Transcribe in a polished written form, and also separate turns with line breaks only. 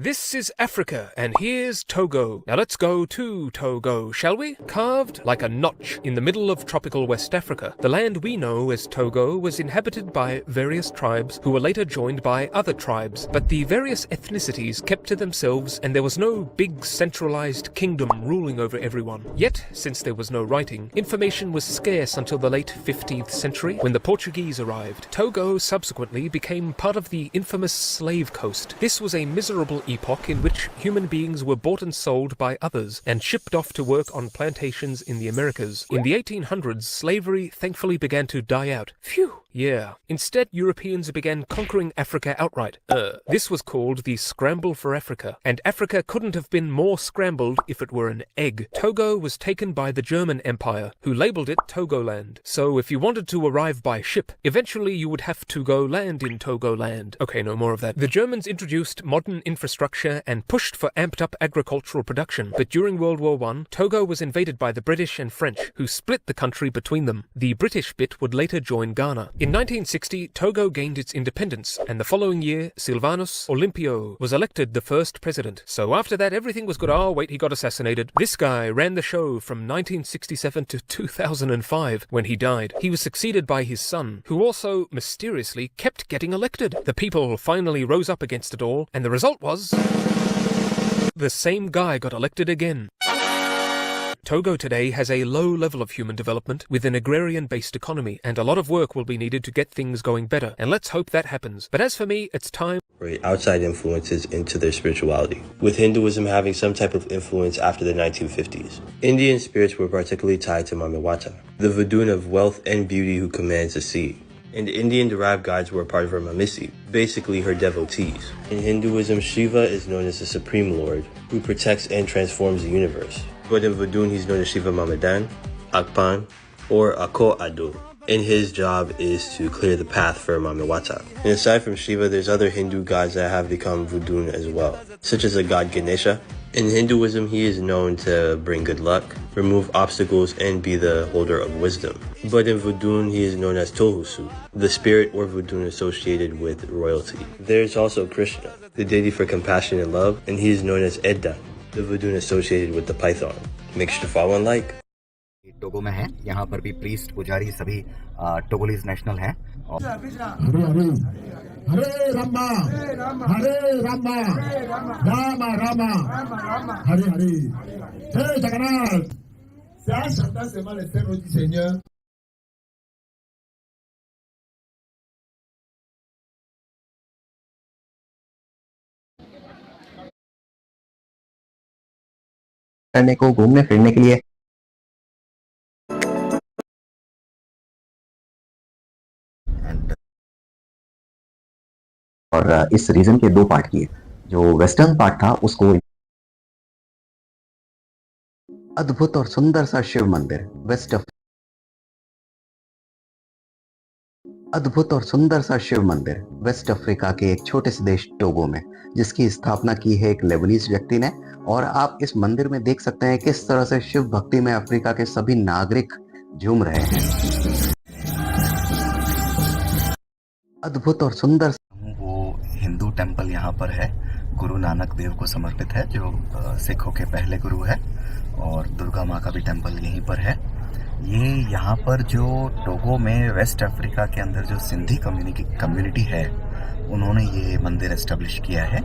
This is Africa, and here's Togo. Now let's go to Togo, shall we? Carved like a notch in the middle of tropical West Africa, the land we know as Togo was inhabited by various tribes who were later joined by other tribes, but the various ethnicities kept to themselves and there was no big centralized kingdom ruling over everyone. Yet, since there was no writing, information was scarce until the late 15th century when the Portuguese arrived. Togo subsequently became part of the infamous Slave Coast. This was a miserable epoch in which human beings were bought and sold by others and shipped off to work on plantations in the Americas. In the 1800s, slavery thankfully began to die out. Phew! Yeah. Instead, Europeans began conquering Africa outright. This was called the Scramble for Africa, and Africa couldn't have been more scrambled if it were an egg. Togo was taken by the German Empire, who labelled it Togoland. So if you wanted to arrive by ship, eventually you would have to go land in Togoland. Okay, no more of that. The Germans introduced modern infrastructure and pushed for amped up agricultural production, but during World War I, Togo was invaded by the British and French, who split the country between them. The British bit would later join Ghana. In 1960, Togo gained its independence, and the following year, Sylvanus Olympio was elected the first president. So after that, everything was good. Oh, wait, he got assassinated. This guy ran the show from 1967 to 2005, when he died. He was succeeded by his son, who also mysteriously kept getting elected. The people finally rose up against it all, and the result was the same guy got elected again. Togo today has a low level of human development with an agrarian-based economy, and a lot of work will be needed to get things going better, and let's hope that happens. But as for me, it's time
outside influences into their spirituality, with Hinduism having some type of influence after the 1950s. Indian spirits were particularly tied to Mamawata, the Vadun of wealth and beauty who commands the sea. And Indian-derived gods were a part of her Mamisi, basically her devotees. In Hinduism, Shiva is known as the Supreme Lord, who protects and transforms the universe. But in Vadun, he's known as Shiva Mamadan, Akpan, or Ako Adu. And his job is to clear the path for Mamawata. And aside from Shiva, there's other Hindu gods that have become Vadun as well, such as the god Ganesha. In Hinduism, he is known to bring good luck, remove obstacles, and be the holder of wisdom. But in Vadun, he is known as Tohusu, the spirit or Vadun associated with royalty. There's also Krishna, the deity for compassion and love, and he is known as Edda, the Vadun associated with the python. Make sure to follow and like.
Togo में है, यहाँ पर भी priest पुजारी सभी टोगोलीज national हैं।
हरे हरे हरे रामा रामा रामा हरे हरे जय Jagannath. Sea Santa Semana Eterno di Señor.
करने को घूमने फिरने के लिए और इस रीजन के दो पार्ट किए। जो वेस्टर्न पार्ट था उसको अद्भुत और सुंदर सा शिव मंदिर वेस्ट अफ्रीका के एक छोटे से देश टोगो में, जिसकी स्थापना की है एक लेबनीज व्यक्ति ने। और आप इस मंदिर में देख सकते हैं किस तरह से शिव भक्ति में अफ्रीका के सभी नागरिक झूम रहे हैं। अद्भुत और सुंदर वो हिंदू टेम्पल यहाँ पर है, गुरु नानक देव को समर्पित है, जो सिखों के पहले गुरु है, और दुर्गा माँ का भी टेम्पल यहीं पर है। ये यहाँ पर जो टोगो में वेस्ट अफ्रीका के अंदर जो सिंधी कम्युनिटी है, उन्होंने ये मंदिर एस्टेब्लिश किया है।